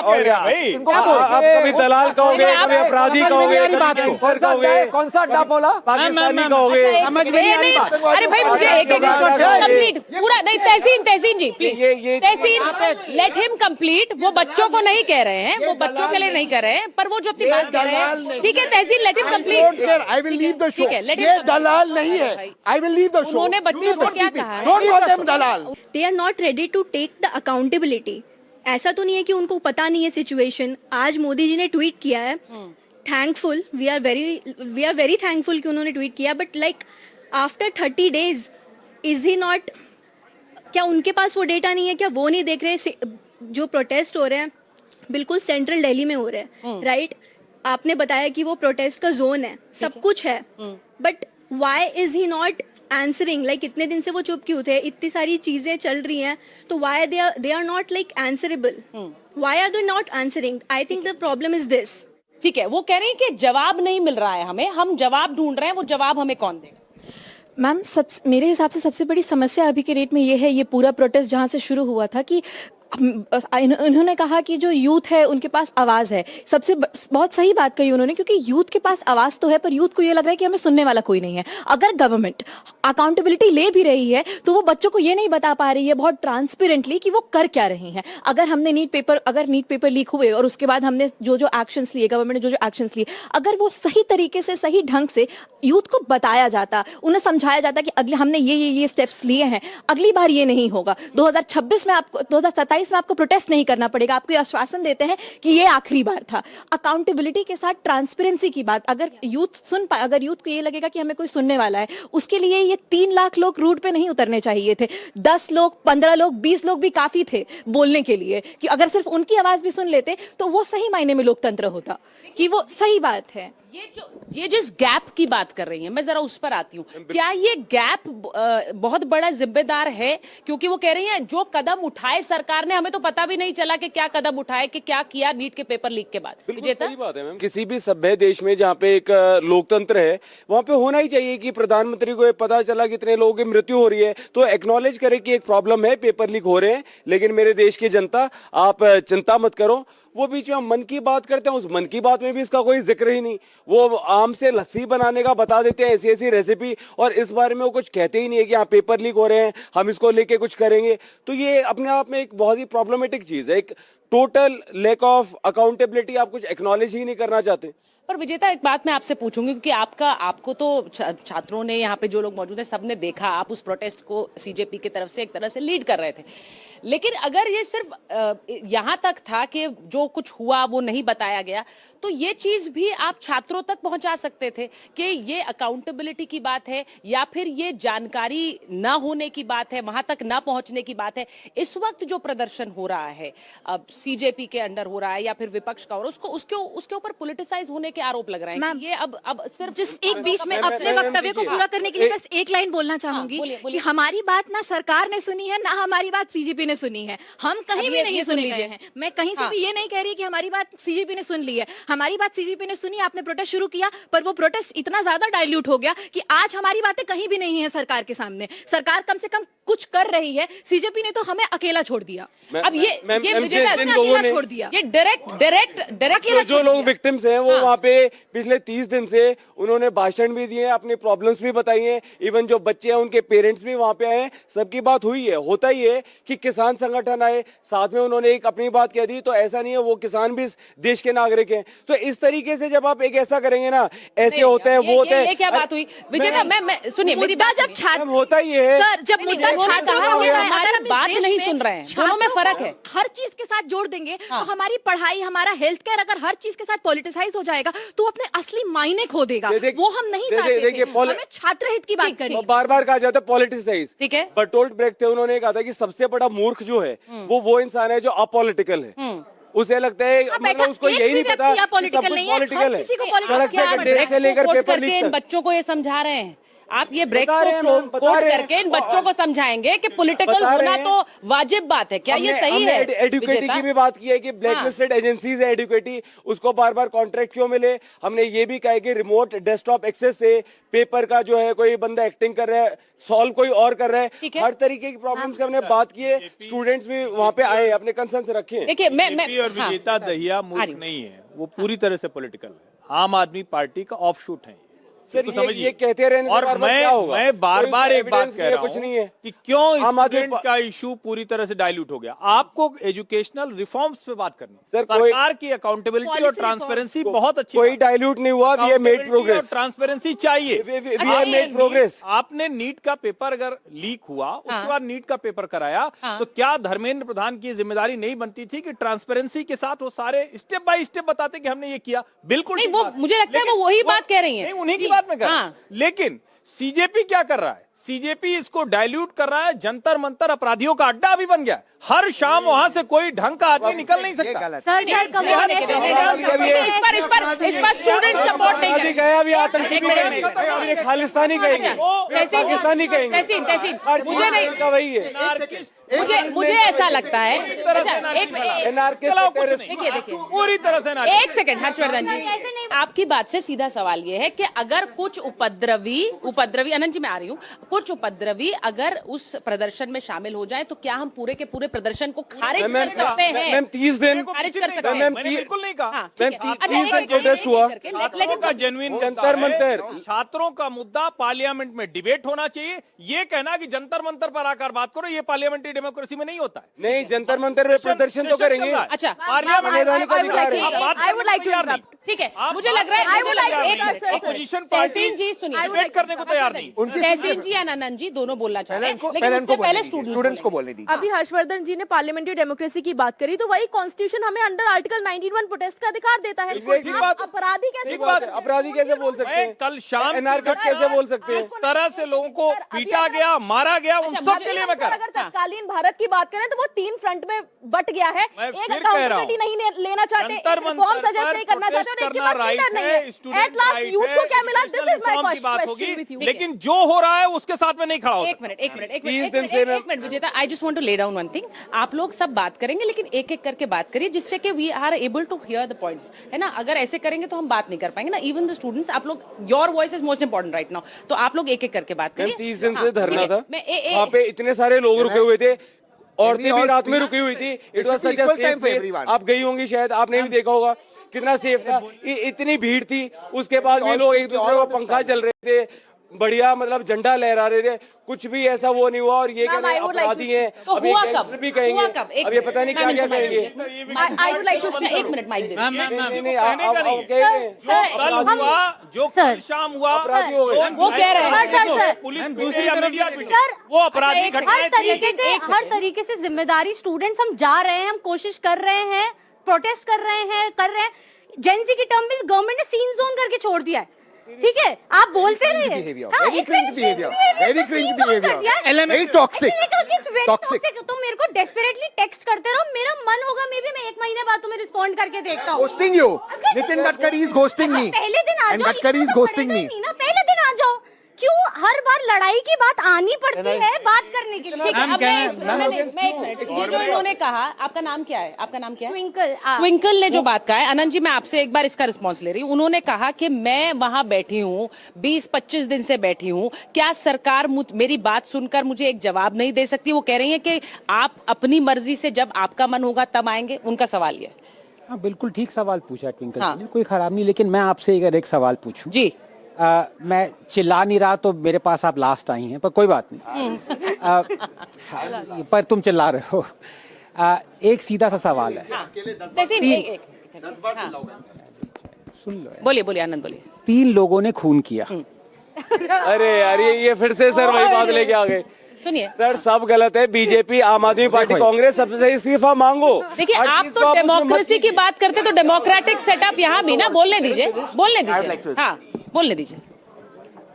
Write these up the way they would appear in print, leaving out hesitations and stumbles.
कह रहे हैं भाई? आप कभी दलाल कहोगे, कभी अपराधी कहोगे, कौन सा अड्डा बोला? पाकिस्तानी कहोगे। अरे भाई मुझे एक कंप्लीट पूरा नहीं, Tahseen ji please, Tahseen let him complete. वो बच्चों को नहीं कह रहे हैं, वो बच्चों के लिए नहीं कर रहे हैं, पर वो जो अपनी बात कर रहे हैं, ठीक है Tahseen, let him complete. I will leave the show. ये दलाल नहीं है। I will leave the show. उन्होंने बच्चों से क्या कहा है? डोंट कॉल देम दलाल। They are not ready to take the accountability. ऐसा तो नहीं है कि उनको पता नहीं है सिचुएशन। आज मोदी जी ने ट्वीट किया है, thankful, we are very thankful कि उन्होंने ट्वीट किया, but like after 30 days is he not, क्या उनके पास वो डेटा नहीं है? क्या वो नहीं देख रहे जो प्रोटेस्ट हो रहे हैं बिल्कुल सेंट्रल दिल्ली में हो रहे हैं, राइट? आपने बताया कि वो प्रोटेस्ट का जोन है, सब कुछ है, but why is he not answering? Like इतने दिन से वो चुप क्यों थे? इतनी सारी चीजें चल रही हैं, तो why they are not like answerable? Why are they not answering? I think the problem is this. ठीक है, वो कह रहे हैं कि जवाब नहीं मिल रहा है हमें, हम जवाब ढूंढ रहे हैं, वो जवाब हमें कौन देगा? मैम, मेरे हिसाब से सबसे बड़ी समस्या अभी के डेट में ये है, ये पूरा प्रोटेस्ट जहाँ से शुरू हुआ था कि इन्होंने कहा कि जो यूथ है उनके पास आवाज है। सबसे बहुत सही बात कही उन्होंने, क्योंकि यूथ के पास आवाज तो है, पर यूथ को ये लग रहा है कि हमें सुनने वाला कोई नहीं है। अगर गवर्नमेंट अकाउंटेबिलिटी ले भी रही है तो वो बच्चों को ये नहीं बता पा रही है बहुत ट्रांसपेरेंटली कि वो कर क्या रही हैं। अगर नीट पेपर लीक हुए और उसके बाद हमने जो एक्शंस लिए, गवर्नमेंट ने जो एक्शंस लिए, अगर वो सही तरीके से, सही ढंग से यूथ को बताया जाता, उन्हें समझाया जाता कि अगले हमने ये स्टेप्स लिए हैं, अगली बार ये नहीं होगा, 2026 में आपको 2027 में आपको प्रोटेस्ट नहीं करना पड़ेगा, आपको आश्वासन देते हैं कि ये आखिरी बार था। अकाउंटेबिलिटी के साथ ट्रांसपेरेंसी की बात, अगर यूथ सुन पाए, अगर यूथ को ये लगेगा कि हमें कोई सुनने वाला है, उसके लिए ये 3 लाख लोग रोड पे नहीं उतरने चाहिए थे। 10 लोग, 15 लोग, 20 लोग भी काफी थे बोलने के लिए, कि अगर सिर्फ उनकी आवाज भी सुन लेते तो वो सही मायने में लोकतंत्र होता, कि वो सही बात है। ये जिस गैप की बात कर रही हैं, मैं जरा उस पर आती हूँ। क्या ये गैप बहुत बड़ा जिम्मेदार है? क्योंकि वो कह रही हैं जो कदम उठाए सरकार ने, हमें तो पता भी नहीं चला कि क्या कदम उठाए, कि क्या किया नीट के पेपर लीक के बाद। बिल्कुल सही बात है मैम। किसी भी सभ्य देश में जहाँ पे एक लोकतंत्र है, वहाँ पे होना ही चाहिए कि प्रधानमंत्री को पता चला कि इतने लोगों की मृत्यु हो रही है तो एक्नॉलेज करे कि एक प्रॉब्लम है, पेपर लीक हो रहे हैं, लेकिन मेरे देश की जनता, आप चिंता मत करो। वो बीच में हम मन की बात करते हैं, उस मन की बात में भी इसका कोई जिक्र ही नहीं। वो आम से लस्सी बनाने का बता देते हैं, ऐसी ऐसी रेसिपी, और इस बारे में वो कुछ कहते ही नहीं है कि यहाँ पेपर लीक हो रहे हैं, हम इसको लेके कुछ करेंगे। तो ये अपने आप में एक बहुत ही प्रॉब्लमेटिक चीज है, एक टोटल लैक ऑफ अकाउंटेबिलिटी। आप कुछ एक्नॉलेज ही नहीं करना चाहते। पर विजेता, एक बात मैं आपसे पूछूंगी, क्योंकि आपको तो छात्रों ने, यहाँ पे जो लोग मौजूद हैं, सबने देखा, आप उस प्रोटेस्ट को सीजेपी की तरफ से एक तरह से लीड कर रहे थे। लेकिन अगर ये सिर्फ यहाँ तक था कि जो कुछ हुआ वो नहीं बताया गया, तो ये चीज भी आप छात्रों तक पहुंचा सकते थे कि ये अकाउंटेबिलिटी की बात है, या फिर ये जानकारी ना होने की बात है, वहां तक ना पहुंचने की बात है। इस वक्त जो प्रदर्शन हो रहा है, अब सीजेपी के अंडर हो रहा है या फिर विपक्ष का, और उसके ऊपर पॉलिटिसाइज होने के आरोप लग रहे हैं कि ये अब सिर्फ जिस एक बीच में अपने वक्तव्य को पूरा करने के लिए बस एक लाइन बोलना चाहूंगी कि हमारी बात ना सरकार ने सुनी है, ना हमारी बात सीजेपी ने सुनी है। हम कहीं भी नहीं सुन लीजिए हैं, मैं कहीं से भी ये नहीं कह रही कि हमारी बात सीजेपी ने सुन ली है। हमारी बात सीजेपी ने सुनी, आपने प्रोटेस्ट शुरू किया, पर वो प्रोटेस्ट इतना ज्यादा डाइल्यूट हो गया कि आज हमारी बातें कहीं भी नहीं है सरकार के सामने। सरकार कम से कम कुछ कर रही है, सीजेपी ने तो हमें अकेला छोड़ दिया। अब ये अकेला छोड़ दिया, ये डायरेक्ट जो लोग विक्टिम्स हैं वो वहाँ पे पिछले 30 दिन से उन्होंने भाषण भी दिए, अपनी प्रॉब्लम्स भी बताई हैं। इवन जो बच्चे हैं उनके पेरेंट्स भी वहाँ पे आए हैं, सबकी बात हुई है। होता ही है कि किसान संगठन आए, साथ में उन्होंने एक अपनी बात कह दी, तो ऐसा नहीं है, वो किसान भी इस देश के नागरिक हैं। तो इस तरीके से जब आप एक ऐसा करेंगे ना, ऐसे होता है, वो होता है। क्या बात हुई विजेता? मैं सुनिए, मेरी बात जब छात्र होता ही है सर, जब मुद्दा बात नहीं सुन रहे हैं, दोनों में फर्क है। हर चीज के साथ जोड़ देंगे तो हमारी पढ़ाई, हमारा हेल्थ केयर अगर हर चीज के साथ पॉलिटिसाइज हो जाएगा तो अपने असली मायने खो देगा। वो हम नहीं चाहते थे। हमें छात्र हित की बात करें। बार बार कहा जाता है पॉलिटिसाइज, ठीक है। बर्टोल्ट ब्रेक्ट थे, उन्होंने कहा था कि सबसे बड़ा मूर्ख जो है वो इंसान है जो अपॉलिटिकल है। उसे लगता है, मतलब उसको यही नहीं पता पॉलिटिकल नहीं है, पॉलिटिकल है। इन बच्चों को ये समझा रहे हैं, आप ये ब्रेक बता रहे हैं को मैम, बता कोट रहे हैं। करके इन बच्चों को समझाएंगे कि पॉलिटिकल बता रहे होना हैं। तो वाजिब बात है, क्या ये सही हमने है? एडुकेटी विजेता? की भी बात की है कि ब्लैक लिस्टेड एजेंसीज है एडुकेटी, उसको बार बार कॉन्ट्रैक्ट क्यों मिले। हमने ये भी कहा है कि रिमोट डेस्कटॉप एक्सेस से पेपर का जो है कोई बंदा एक्टिंग कर रहा है, सॉल्व कोई और कर रहा ठीक है, है। हर तरीके की प्रॉब्लम्स की हमने बात की है। स्टूडेंट्स भी वहां पे आए, अपने कंसर्न रखे। देखिए मैं बीजेपी और हाँ। विजेता दहिया आ मूर्ख रही हूँ। नहीं है, वो पूरी तरह से पॉलिटिकल है, आम आदमी पार्टी का ऑफशूट है। सर इसको ये समझिए। कहते रहने से और बार-बार क्या होगा? मैं बार कोई बार एक बात evidence कह नहीं है, रहा कुछ हूं नहीं है। कि क्यों आम आदमी स्टूडेंट का इशू पूरी तरह से डाइल्यूट हो गया। आपको एजुकेशनल रिफॉर्म्स पे बात करनी है। सर, कोई- सरकार की अकाउंटेबिलिटी और Policy ट्रांसपेरेंसी reforms बहुत अच्छी कोई बात है। डाइल्यूट नहीं हुआ, वी हैव मेड Accountability और प्रोग्रेस, ट्रांसपेरेंसी चाहिए। We have made progress. आपने नीट का पेपर अगर लीक हुआ, उसके बाद नीट का पेपर कराया, तो क्या धर्मेंद्र प्रधान की जिम्मेदारी नहीं बनती थी कि ट्रांसपेरेंसी के साथ वो सारे स्टेप बाय स्टेप बताते कि हमने ये किया? बिल्कुल नहीं, ठीक वो बात है। मुझे लगता है लेकिन वो वही बात कह रही हैं। नहीं, उन्हीं की जी, बात में कर रहा हाँ। हूं। लेकिन सीजेपी क्या कर रहा है? सीजेपी इसको डाइल्यूट कर रहा है। जंतर मंतर अपराधियों का अड्डा भी बन गया। हर शाम वहां से कोई ढंग का आदमी निकल नहीं सकता। इस पर स्टूडेंट सपोर्ट नहीं अभी करेंगे। गए, अभी आतंकी एक भी मिनट, कहेंगे, एक मिनट। अभी खालिस्तानी कहेंगे, तहसीन पाकिस्तानी कहेंगे, तहसीन हर मुझे चीज नहीं, का वही है। Anarchist मुझे ऐसा लगता है। पूरी तरह से अच्छा, एक anarchist anarchist इसके अलावा कुछ terrorist। नहीं। देखिए पूरी तरह से anarchist। एक सेकंड हर्षवर्धन जी, आपकी बात से सीधा सवाल ये है कि अगर कुछ उपद्रवी अनंत जी मैं आ रही हूँ, कुछ उपद्रवी अगर उस प्रदर्शन में शामिल हो जाए तो क्या हम पूरे के पूरे प्रदर्शन को खारिज कर सकते हैं? मैम 30 दिन खारिज कर सकते हैं। मैम मैंने बिल्कुल नहीं कहा। हाँ, ठीक है। मैम, अच्छा, 30 एक- दिन एक- प्रोटेस्ट एक- हुआ। एक करके, let- let छात्रों him का come. जेन्युइन जंतर मंतर। छात्रों का मुद्दा पार्लियामेंट में डिबेट होना चाहिए। ये कहना कि जंतर मंतर पर आकर बात करो, ये पार्लियामेंट्री डेमोक्रेसी में नहीं होता है। नहीं, जंतर मंतर में प्रदर्शन तो करेंगे। अच्छा, पार्लियामेंट संवैधानिक अधिकार है। आप बात I would like to करने को तैयार नहीं। interrupt. ठीक है, आप मुझे बात लग रहा है करने को मुझे लग रहा है- तैयार एक नहीं। मिनट, अपोजिशन तहसीन जी पार्टी सुनिए, डिबेट करने को तैयार नहीं। तहसीन जी या आनंद जी दोनों बोलना चाहते हैं, लेकिन पहले उससे उनको पहले स्टूडेंट्स स्टूडेंट्स को बोलने दीजिए। अभी हर्षवर्धन जी ने पार्लियामेंट्री डेमोक्रेसी की बात करी, तो वही कॉन्स्टिट्यूशन हमें अंडर आर्टिकल 91 प्रोटेस्ट का अधिकार देता है। Exactly. आप बात- अपराधी कैसे ठीक बोल बात सकते है, हैं? अपराधी कैसे बोल सकते मैं हैं? कल शाम की एनार्किस्ट घटना- कैसे बोल सकते हैं? जिस तरह से लोगों को पीटा गया, मारा गया, उन सब के लिए मैं कर अगर तत्कालीन भारत की बात करें तो वो 3 फ्रंट में बट गया है। मैं एक फिर कह रहा हूं, अकाउंटेबिलिटी नहीं लेना चाहते, जंतर रिफॉर्म मंतर सजेस्ट पर नहीं करना चाहते, प्रोटेस्ट और इनके करना पास राइट लीडर नहीं है, है। Student at last right youth है, को क्या मिला? This educational is my reform की बात होगी, क्वेश्चन विद यू। लेकिन जो हो रहा है उसके साथ में नहीं खड़ा हो एक सकता। मिनट 30 दिन से मैं- एक minute Vijeta, I just want to lay down one thing. आप लोग सब बात करेंगे लेकिन एक एक करके बात करिए, जिससे कि we are able to hear the points, है ना? अगर ऐसे करेंगे तो हम बात नहीं कर पाएंगे ना। इवन द स्टूडेंट्स, आप लोग, your voice is most important right now, तो आप लोग एक एक करके बात मैम करिए। 30 दिन हाँ, से धरना ठीक है। था, मैं वहाँ पे इतने सारे लोग रुके हुए थे, औरतें भी all रात में speak? रुकी हुई थी। It It was should be such a equal safe time for place. everyone. आप गई होंगी शायद, आपने भी देखा होगा कितना सेफ था। इतनी भीड़ थी, उसके बाद भी लोग एक दूसरे को पंखा चल रहे थे, बढ़िया मतलब झंडा लहरा रहे थे, कुछ भी ऐसा वो नहीं हुआ। और ये Ma'am, कहते I would like अपराधी to- हैं, तो अब ये हुआ गैंगस्टर कब? भी कहेंगे, हुआ कब? अब ये पता नहीं क्या क्या कहेंगे। आई वुड लाइक टू एक मिनट माइक दे दीजिए। नहीं, नहीं, कहने का नहीं है। कहेंगे। सर, कल हम- हुआ, जो सर, कल शाम हुआ, अपराधी हो गए। वो कह रहे हैं। सर, पुलिस मैम, पीटे दूसरी या तरफ मीडिया भी- पीटे, सर, वो अपराधी एक घटनाएं हर थी। तरीके से एक हर तरीके से जिम्मेदारी स्टूडेंट्स हम जा रहे हैं, हम कोशिश कर रहे हैं, प्रोटेस्ट कर रहे हैं। जेंसी की टर्म में गवर्नमेंट ने सीन जोन करके छोड़ दिया है। ठीक है, आप बोलते रहिए। behavior, हाँ, very एक cringe very behavior, cringe very behavior, cringe scene zone behavior, कर दिया है। very toxic, It's very toxic. toxic। तुम मेरे को डेस्परेटली टेक्स्ट करते रहो, मेरा मन होगा मे बी मैं 1 महीने बाद तुम्हें रिस्पॉन्ड करके देखता हूँ। Ghosting you. Nitin Gadkari is ghosting me. पहले दिन आ And जाओ, Gadkari is इतना तो ghosting पड़ेगा me. ही नहीं ना, पहले दिन आ जाओ। क्यों हर बार लड़ाई की बात आनी पड़ती है बात करने के लिए? ठीक है, अब मैं एक मिनट, ये जो इन्होंने कहा, आपका नाम क्या है? आपका नाम क्या है? ट्विंकल ट्विंकल ने जो बात कहा है, आनंद जी मैं आपसे एक बार इसका रिस्पांस ले रही हूँ। उन्होंने कहा कि मैं वहां बैठी हूँ, 20-25 दिन से बैठी हूँ, क्या सरकार मेरी बात सुनकर मुझे एक जवाब नहीं दे सकती? वो कह रही है कि आप अपनी मर्जी से जब आपका मन होगा तब आएंगे। उनका सवाल ये है। हाँ बिल्कुल ठीक सवाल पूछा ट्विंकल हाँ। जी ने, कोई खराब नहीं। लेकिन मैं आपसे अगर एक सवाल पूछूं, जी मैं चिल्ला नहीं रहा तो मेरे पास आप लास्ट आई हैं, पर कोई बात नहीं। पर तुम चिल्ला रहे हो। एक सीधा सा सवाल है, तहसीन, एक सुन लो। बोलिए बोलिए आनंद बोलिए। 3 लोगों ने खून किया। अरे यार ये फिर से सर वही बात लेके आ गए। सुनिए सर सब गलत है, बीजेपी, आम आदमी पार्टी, कांग्रेस, सबसे इस्तीफा मांगो। देखिए, हर आप चीज तो को उसमें मत डेमोक्रेसी की कीजिए। बात करते तो डेमोक्रेटिक सेटअप यहाँ भी ना, बोलने दीजिए, बोलने दीजिए। हाँ बोलने दीजिए।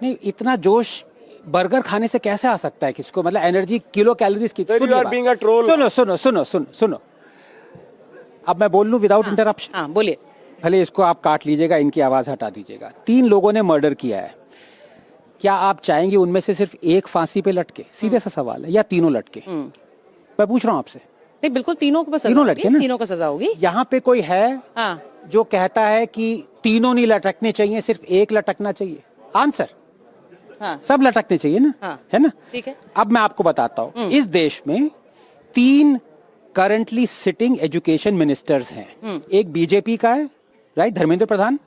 नहीं, इतना जोश बर्गर खाने से कैसे आ सकता है किसको? मतलब एनर्जी किलो कैलोरीज की। Sir, you are being a troll. सुनो। अब मैं बोल लूं विदाउट इंटरप्शन? हाँ बोलिए। भले इसको आप काट लीजिएगा, इनकी आवाज हटा दीजिएगा। 3 लोगों ने मर्डर किया है। क्या आप चाहेंगे उनमें से सिर्फ एक फांसी पे लटके? सीधे सा सवाल है, या तीनों लटके? मैं पूछ रहा हूँ आपसे। नहीं, बिल्कुल तीनों को तीनों लटके ना? तीनों को सजा होगी। यहाँ पे कोई है जो कहता है कि तीनों नहीं लटकने चाहिए, सिर्फ एक लटकना चाहिए? आंसर सब लटकने चाहिए ना, है ना? ठीक है। अब मैं आपको बताता हूँ, इस देश में 3 करंटली सिटिंग एजुकेशन मिनिस्टर्स हैं। एक बीजेपी का है, राइट, धर्मेंद्र प्रधान,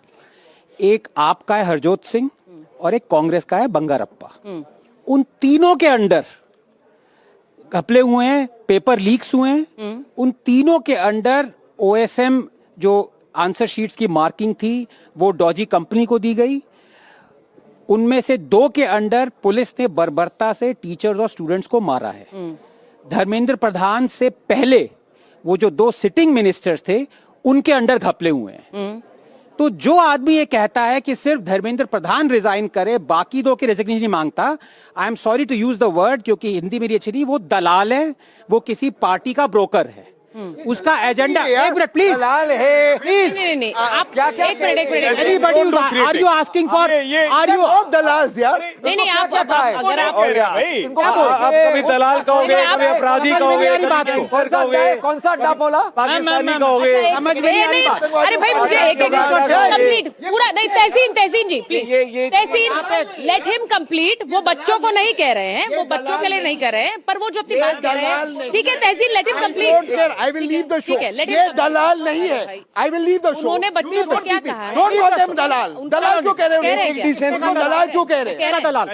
एक आपका है हरजोत सिंह, और एक कांग्रेस का है बंगारप्पा। उन तीनों के अंडर घपले हुए हैं, पेपर लीक्स हुए हैं। उन तीनों के अंडर ओएसएम जो आंसर शीट्स की मार्किंग थी वो डॉजी कंपनी को दी गई। उनमें से 2 के अंडर पुलिस ने बर्बरता से टीचर्स और स्टूडेंट्स को मारा है। धर्मेंद्र प्रधान से पहले वो जो 2 सिटिंग मिनिस्टर्स थे उनके अंडर घपले हुए हैं। तो जो आदमी ये कहता है कि सिर्फ धर्मेंद्र प्रधान रिजाइन करे, बाकी 2 की रेजिग्नेशन नहीं मांगता, I am sorry to use the word क्योंकि हिंदी मेरी अच्छी नहीं, वो दलाल है, वो किसी पार्टी का ब्रोकर है। उसका एजेंडा, एक मिनट प्लीज, दलाल है। प्लीज नहीं, आप एक minute anybody are you asking for, are you बहुत दलाल यार। नहीं, आप अगर आप आप कभी दलाल कहोगे, कभी अपराधी कहोगे, कभी गैंगस्टर कहोगे, कौन सा अड्डा बोला? पाकिस्तानी कहोगे। समझ में नहीं आ रही बात। अरे भाई मुझे एक कंप्लीट पूरा नहीं, Tahseen ji please, Tahseen let him complete. वो बच्चों को नहीं कह रहे हैं, वो बच्चों के लिए नहीं कह रहे हैं, पर वो जो अपनी बात कह रहे हैं, ठीक है Tahseen, let him complete. I will leave the show. ठीक है, let him ये come. दलाल नहीं है। I will leave the show. उन्होंने बच्चों से क्या कहा है? Don't call them दलाल। दलाल क्यों कह रहे कह रहे हो? क्या? उनको दलाल क्यों कह रहे कह रहे हैं। दलाल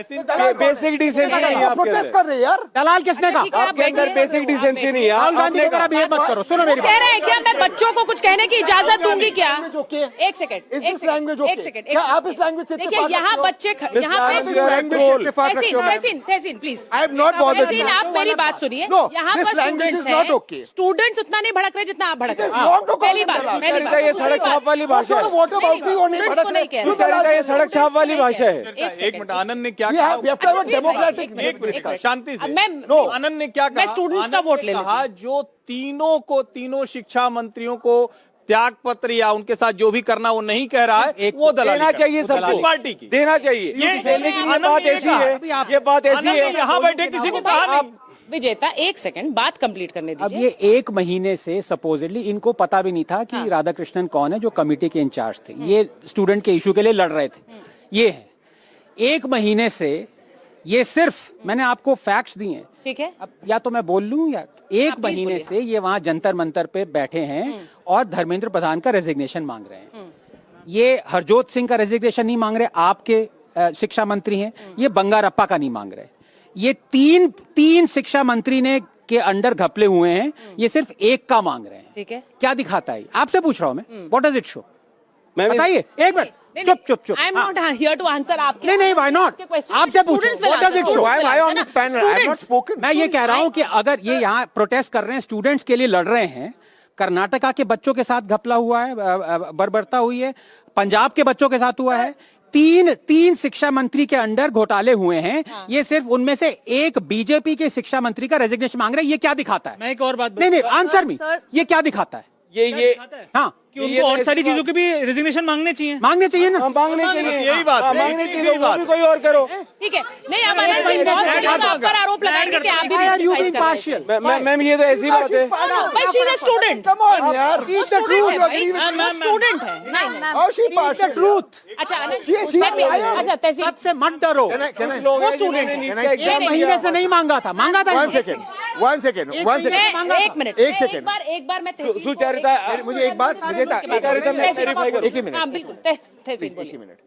बेसिक डिसेंसी नहीं है आपके प्रोटेस्ट कर रहे हैं यार। दलाल किसने कहा? ठीक है, आप आपके अंदर बैठिए। बेसिक डिसेंसी नहीं है। राहुल गांधी आपने की तरह बिहेव मत करो। सुनो मेरी कह रहे हैं क्या मैं बच्चों को कुछ कहने की इजाजत दूंगी क्या? language okay? एक second, Is this language okay? एक सेकंड। क्या आप इस language से देखिए इत्तेफाक यहाँ रखते हो? बच्चे यहाँ आप इस पे language से इत्तेफाक रखते हो, ma'am? Tehseen please, I am not bothered. Tehseen आप मेरी बात सुनिए। No, यहाँ this पर language is स्टूडेंट्स not हैं, okay. स्टूडेंट्स उतना नहीं भड़क रहे जितना आप भड़क रहे It is wrong to हो। call पहली them बात, दलाल। पहली का ये बात। सड़क छाप वाली भाषा है। वोट अबाउट भी नहीं स्टूडेंट्स को नहीं कह क्यों रहे। दलाल का ये सड़क छाप वाली भाषा है। एक मिनट, आनंद ने क्या We कहा? have to have a democratic एक मिनट, शांति से। मैं आनंद ने क्या कहा? मैं स्टूडेंट्स का आनंद वोट ने ले कहा जो तीनों शिक्षा मंत्रियों को त्याग पत्र या उनके साथ जो भी करना वो नहीं कह रहा है, वो दलाली देना कर- चाहिए वो सबको, दलाली पार्टी की देना चाहिए। ये लेकिन ये आनंद बात ने ऐसी कहा। है, ये बात ऐसी आनंद ने है। यहाँ बैठे किसी को कहा नहीं। विजेता एक सेकंड बात कंप्लीट करने अब दीजिए। ये 1 महीने से सपोजिटली इनको पता भी नहीं था कि राधाकृष्णन कौन है जो कमेटी के इंचार्ज थे। ये स्टूडेंट के इशू के लिए लड़ रहे थे। ये है 1 महीने से, ये सिर्फ मैंने आपको फैक्ट्स दिए हैं। ठीक है, अब या तो मैं बोल लूं, या 1 प्लीज महीने बोलिए। से ये वहां जंतर मंतर पे बैठे हैं और धर्मेंद्र प्रधान का रेजिग्नेशन मांग रहे हैं। ये हरजोत सिंह का रेजिग्नेशन नहीं मांग रहे, आपके शिक्षा मंत्री हैं। ये बंगारप्पा का नहीं मांग रहे। ये तीन शिक्षा मंत्री ने के अंडर घपले हुए हैं, ये सिर्फ एक का मांग रहे हैं। ठीक है, क्या दिखाता है? आपसे पूछ रहा हूं मैं, व्हाट डज इट शो? मैं बताइए, एक मिनट, चुप। I am not here to answer आपके। नहीं, why not? आपसे पूछो, what does it show? Why am I on this panel? I have not spoken. मैं ये कह रहा हूं कि अगर ये यहाँ प्रोटेस्ट कर रहे हैं, स्टूडेंट्स के लिए लड़ रहे हैं, कर्नाटका के बच्चों के साथ घपला हुआ है, बर्बरता हुई है, पंजाब के बच्चों के साथ हुआ है, तीन शिक्षा मंत्री के अंडर घोटाले हुए हैं। ये सिर्फ उनमें से एक बीजेपी के शिक्षा मंत्री का रेजिग्नेशन मांग रहे हैं। ये क्या दिखाता है? मैं एक और बात नहीं, आंसर मी, ये क्या दिखाता है? ये हाँ, कि उनको और सारी चीजों के भी रेजिग्नेशन मांगने चाहिए। मांगने चाहिए ना, मांगने चाहिए, यही बात है, मांगने यही चाहिए, बात वो भी कोई और करो। ठीक है, नहीं अब आनंद भाई बहुत बड़ी आप पर आरोप लगाएंगे कि आप भी Why are you criticize being कर रहे partial? थे। मैम ये तो ऐसी बात है। भाई she is student, Come on यार। वो स्टूडेंट है भाई, agree with वो स्टूडेंट है। नहीं How she partial? ट्रूथ। अच्छा आनंद, she is liar. अच्छा तहसीन, सच से मत डरो। Can I? वो स्टूडेंट है। Can I? 1 महीने से नहीं मांगा था, मांगा था। One second. मैं एक मिनट, एक second. एक बार मैं तहसीन को- सुचरिता, मुझे एक बात, मुझे सुचरिता में verify करो। एक ही मिनट। हाँ बिल्कुल, तहसीन एक ही बोलिए। मिनट।